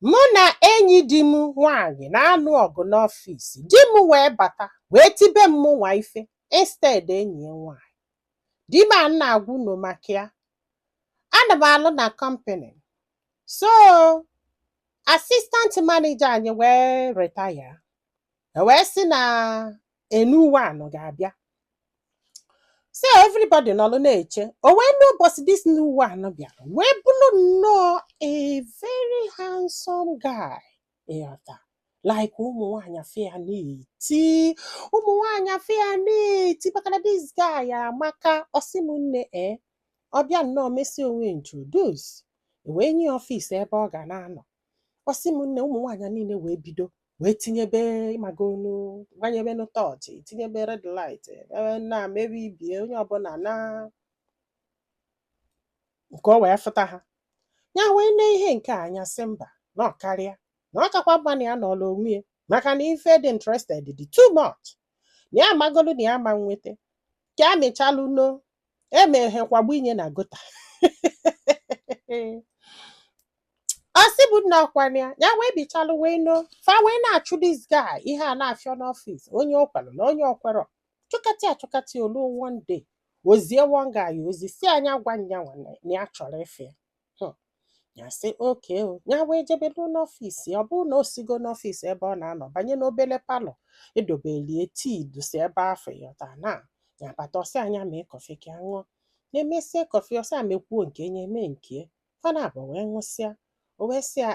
mụ na enyi di m nwaanyị na-anụ ọgụ n'ọfịs. Di m wee bata wee tibe m mụnwa ife instead enyi ya nwaanyị. Di m a na-agwa unu maka ya. Ana m alụ na company. So assistant manager anyị wee retire. Wee sị na a new one ga-abịa. So everybody nọlụ na-eche. O wee n'ụbọchị this new one bịara wee bụrụ nnọọ a very handsome guy. Ịghọta, like ụmụ nwaanyị afọ ya na-eti. Ụmụ nwaanyị afọ ya na-eti maka na this guy amaka. Ọsị m nne ọ bịa nnọọ mesi onwe introduce. Wee nye ọfịs ebe ọ ga na-anọ. Ọsị m nne ụmụ nwaanyị niile wee bido wee tinyebe magonu gbanyebe n'tọọchị, tinyebe red light, na mebe ibie onye ọbụla na nke o wee fụta ha. Ya wee na ihe nke anya sị mba na ọ karịa na ọ kakwa mma na ya nọrọ onwe ya maka na ife dị interested dị too much na ya magolu na ya ma nweta ka a mechalụ no emeghekwagbu inye na gota. Ọsị bụ nna ọkwanya ya wee bichalụ wee no fa wee na-achụ this guy ihe a na-afịọ n'ọfịs onye ọkwalụ na onye ọkwero chụkatị olu one day ozie one guy ozi si anya gwa nya na ya chọrọ ife ya sị oke ya wee jebelu n'ọfịs. Ọ bụrụ na o sigo n'ọfịs ebe ọ na-anọ banye n'obele palọ edobelie tii dosi ebe afọ yọta na ya bata ọsị anya mee kọfị ka ṅụọ. Na-emesie kọfị ọsị a mekwuo nke nye mee nke fana abụ wee ṅụsịa. O wee sị ya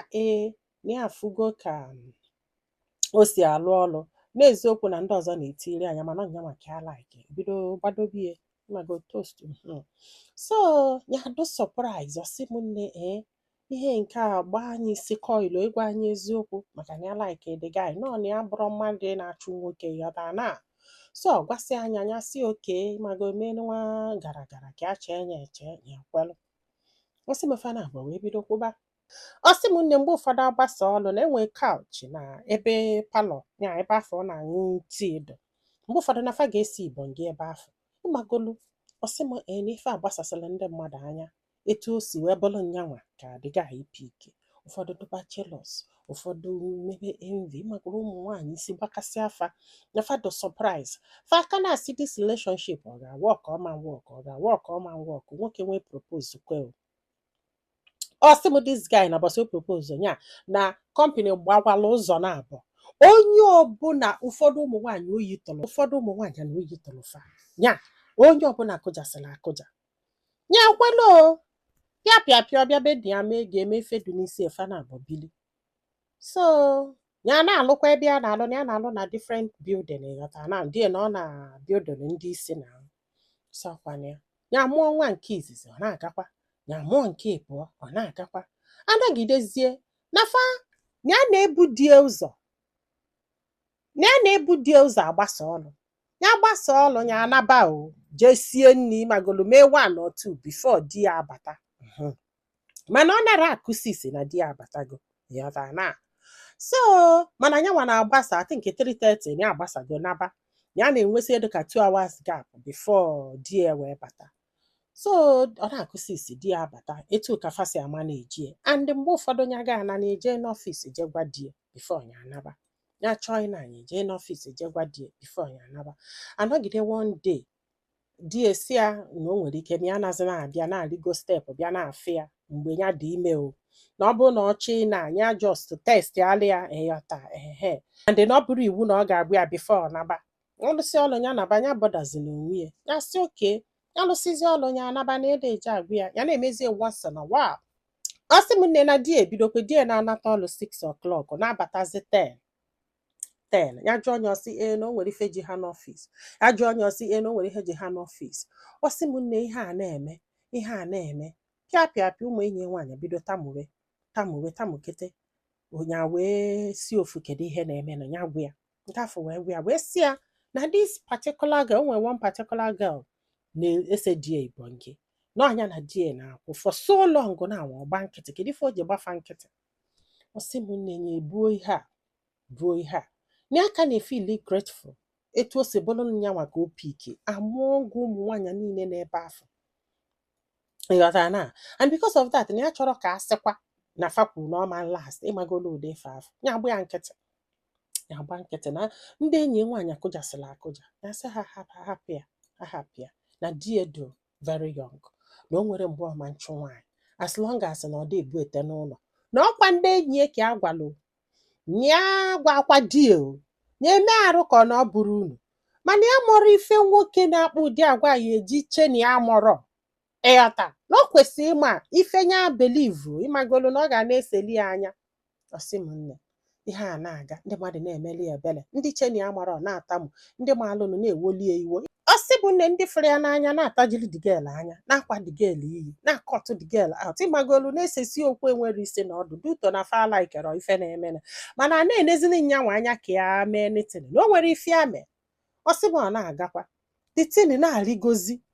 na ya afụgo ka o si alụ ọlụ n'eziokwu na ndị ọzọ na-etiri anya mana ọnya maka ya like bido gbadobie mago toast. So ya do surprise ọsị m nne ihe nke a gba anyị isi koilo ịgwa anyị eziokwu maka na ya like the guy nọ na ya bụrụ mmadụ na-achụ nwoke yọta na. So gwasị anya anya si oke mago menwa gara ka a chee ya eche ya kwelụ. Ọsị m fana abụ wee bido kwụba. Ọsị m nne mgbe ụfọdụ agbasa ọlụ na enwe couch na ebe palọ ya ebe afọ ọ na-aṅụ tii dụ. Mgbe ụfọdụ nafa ga-esi Igbo ngị ebe afọ ịmagolu. Ọsị m na ife agbasasịla ndị mmadụ anya etu o si wee bụrụ nyanwa ka dịga ike. Ụfọdụ dụba jealous, ụfọdụ mebe envy magoro ụmụ nwaanyị isi gbakasị afa na fado surprise fa aka na-asị this relationship ọ ga-work ọ ma work ọ ga-work ọ ma work. Nwoke nwee propose kwe. Ọsị m this guy na bọsị o propose nya na company gbawala ụzọ na-abụ onye ọbụla ụfọdụ ụmụ nwaanyị oyi tụrụ ụfọdụ ụmụ nwaanyị na oyi tụrụ fa nya onye ọbụla akụjasịrị akụja nya kwelo pịa ọbịa be dị ya mee ga-eme fedu n'isi efa na abụ bili. So ya na-alụkwa ebe a na-alụ na ya na-alụ na different building ịghọta na ndị na ọ na building ndị isi na sọkwana ya mụọ nwa nke izizi ọ na-agakwa ya mụọ nke ịbụọ ọ na-agakwa anagidezie nafa ya na-ebu die ụzọ agbasa ọlụ ya gbasa ọlụ ya anaba o jesie nni magolu mee 1 or 2 before di ya abata. Mana ọ nara akụsi isi na di ya abatago ya na. So mana ya nwa na-agbasa I think 3:30 ya agbasago naba ya na-enwesi edoka 2 hours gap before di ya wee bata. So ọ na-akụsi isi di ya abata etu ka fasi ama na-eji and mgbe ụfọdụ ya ga na na-eje n'ọfịs je gwa di ya before ya anaba ya chọọ na anyị jee n'ọfịs je gwa di ya before ya anaba. Anọgide one day di ya si ya na o nwere ike na ya nazi na-abịa na-arịgo steepụ bịa na-afị ya mgbe ya dị ime o na ọ bụrụ na ọ chị na anya just test alị ya eyọta and na ọ bụrụ iwu na ọ ga-abụ ya before naba. Ọlụsị ọlụ ya naba ya bọdazi n'onwe ya si oke ya lụsịzi ọlụ ya anaba na ede eje agwụ ya na-emezie once na wow. Ọsị m nne na di ya ebidokwe di ya na-anata ọlụ 6 o'clock na-abatazi 10 ya jụọ onye ọsị na o nwere ife ji ha n'ọfịs ya jụọ onye ọsị na o nwere ihe ji ha n'ọfịs. Ọsị m nne ihe a na-eme pịa ụmụ enyi nwaanyị bido tamukete onye wee si ofu kedu ihe na-eme na ya gwa ya nke afọ wee gwa ya wee si ya na this particular girl nwere one particular girl na-ese di ya Igbo ngị n'ọnya na di ya na-akwụ for so long na anwa ọgba nkịtị kedu ife o ji gbafa nkịtị. Ọsị m nne ya buo ihe a na aka na-efili grateful etu o si bụrụ nya nwa ka o pike amụọ ngụ ụmụ nwaanyị niile n'ebe afọ ịghọtara na and because of that na ya chọrọ ka a sịkwa na fa kwuru na ọma last ịmagolo ụdị ife afọ ya agba ya nkịtị na ndị enyi nwaanyị akụjasịla akụja ya sị ha hapụ ya na di edo very young na o nwere mgbe ọma nchụ nwaanyị as long as na ọ dị ebu ete n'ụlọ na ọkwa ndị enyi ka agwalụ nya gwakwa di nye eme arụ ka ọ na ọ bụrụ unu mana ya mụrụ ife nwoke na-akpụ ụdị agwa ya eji cheni ya mụrọ ịghọta na ọ kwesịrị ịma ife nya belivu ịmagolu na ọ ga na-eseli ya anya ọsị m nne ihe a na-aga ndị mmadụ na-emeli ebele ndị cheni ya mụrọ na-atamụ ndị maalụnụ na-ewoli ya iwo ọsị bụ nne ndị fere ya n'anya na-atajiri digel anya na-akwa digel iyi na-akọtụ digel out ịmagolu na-esesi okwu enwere isi na ọdụ duto na fala ikere ife na-emena mana a na-enezili nyanwa anya ka ya mee netin na o nwere ife ya mee ọsị bụ ọ na-agakwa ditin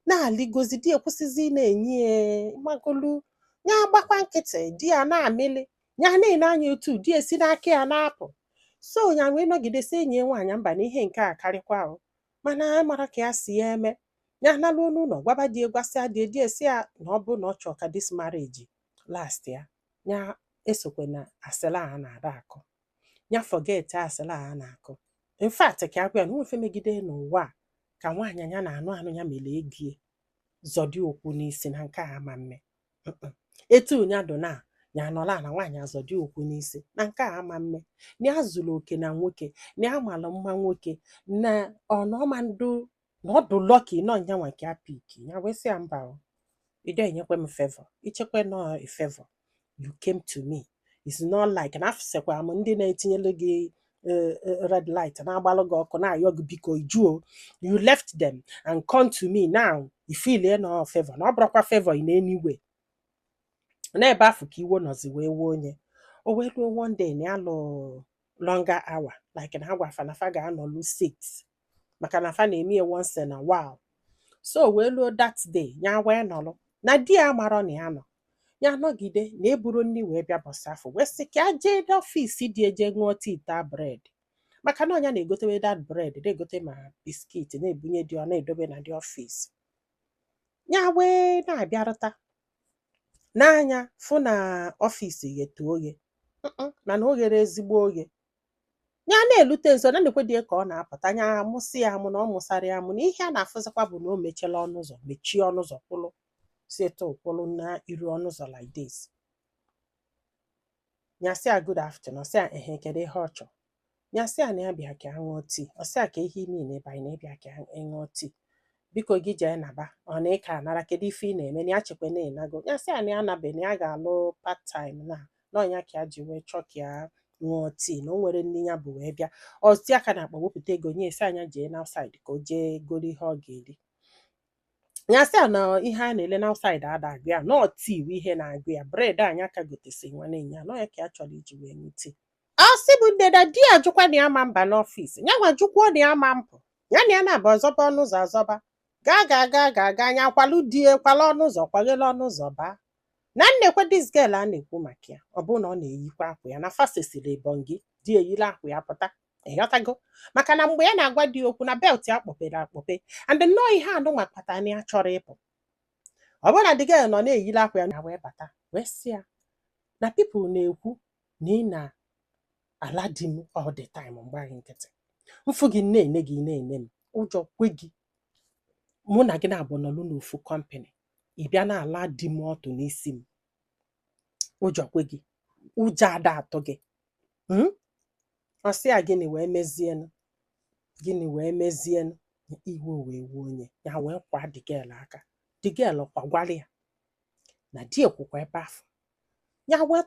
na-alịgozi di ekwesịzi na-enye magolu nya agbakwa nkịtị di ya na-amịlị nya na-ene anya otu di esi n'aka ya na-apụ so ya wee nọgidesi enyi nwaanyị mba na ihe nke a karịkwa ahụ mana mara ka ya si ya eme ya nalụ n'ụlọ gwaba di gwasịa di esi ya na ọ bụ na ọ chọọ ka dis marriage last ya esokwe na asịla a na-ada akụ ya forget asịla a na-akụ in fact ka agwa ya na nwefe megide n'ụwa ka nwaanyị ya na-anụ ya mere egie zọdị okwu n'isi na nke a ama mme etu nya dụ na ya nọla na nwaanyị azọdị okwu n'isi na nke a ama mme na ya zuru oke na nwoke na ya malụ mma nwoke na ọnọma ndụ na ọdụ lọki nọ nyanwa ka apiki ya wee sị ya mba ide enyekwe m favor ichekwe nọ a favor you came to me it's not like na afụsekwa m ndị na-etinyelu gị red light na-agbalụ gị ọkụ na-ayọ gị biko ijuo you left them and come to me now you feel no favor na ọ bụrụkwa favor in any way n'ebe afọ ka iwo nọzi wee wuo onye o wee ruo one day na alụ longer hour like na agwa fa ga-anọlụ 6 maka na fa na-eme ya once in a while so wee ruo that day ya wee nọlụ na di ya marọ na ya nọ ya nọgide na eburu nri wee bịa bọsa afọ wee sị ka ya jee n'ọfịs dị eje ṅụọ tita bred maka na ọnya na-egotewe that bread na-egote ma biskit na-ebunye dị ọ na-edobe na dị ọfịs ya wee na-abịarụta n'anya fụ na ọfịs ghete oghe mana o ghere ezigbo oghe ya na-elute nso na na-ekwedị ka ọ na-apụta anya amụsị ya amụ na ọ mụsara ya amụ na ihe a na-afụzikwa bụ na o mechela ọnụ ụzọ mechie ọnụ ụzọ kwụlụ seta ụkwụlụ na iru ọnụ ụzọ like this nyasị a good afternoon ọsị a ehe kedu ihe ọ chọ nyasị a na ya bịa ka ṅụọ tii ọsị a ka ihe ime na-ebe anyị na-ebịa ka ṅụọ tii biko gị jee naba ọ na ịka anara kedu ife ị na-eme na ya chekwe na ịnago nyasị a na ya nabe na ya ga-alụ part time na ọnya ka ya ji wee chọọ ka ya ṅụọ tii na o nwere nne ya bụ wee bịa ọti aka na akpa wepụta ego nye esi anya jee n'outside ka o jee goro ihe ọ ga-eri nyasị a na ihe a na-ele n'outside ada agụ ya na tii bụ ihe na-agụ ya bred anya ka gotesi nwanne ya na ya ka ya chọrọ iji wee ṅụ tii asị bụ nne na di ya jụkwa na ya ma mba n'ọfịs ya nwa jụkwuo na ya ma mpụ ya na ya na-aba ọzọba ọnụ ụzọ azọba ga anya kwalụ die kwala ọnụ ụzọ kwaghela ọnụ ụzọ baa na nnekwe disgel a na-ekwu maka ya ọ bụ na ọ na-eyikwa akwa ya na fasesiri ebongi di eyila akwa ya pụta ịghọtago maka na mgbe ya na-agwa di okwu na belt ya kpọpere akpọpe and nnọọ ihe anụnwa kpata na ya chọrọ ịpụ ọ bụrụ na digel nọ na-eyila akwa ya na wee bata wee sị ya na pipụl na-ekwu na ị na-ala di m all the time mgbe anyị nkịtị mfụ gị na-ene gị na-ene m ụjọ kwe gị mụ na gị na-abụ nọlụ n'ofu kọmpani ị bịa na-ala di m ọtụ n'isi m ụjọ kwe gị ụjọ ada atụ gị ọsị ya gịnị wee mezienụ iwe wee wuo onye ya wee kwa digel aka digel kwagwara ya na di ekwukwa ebe afọ ya wee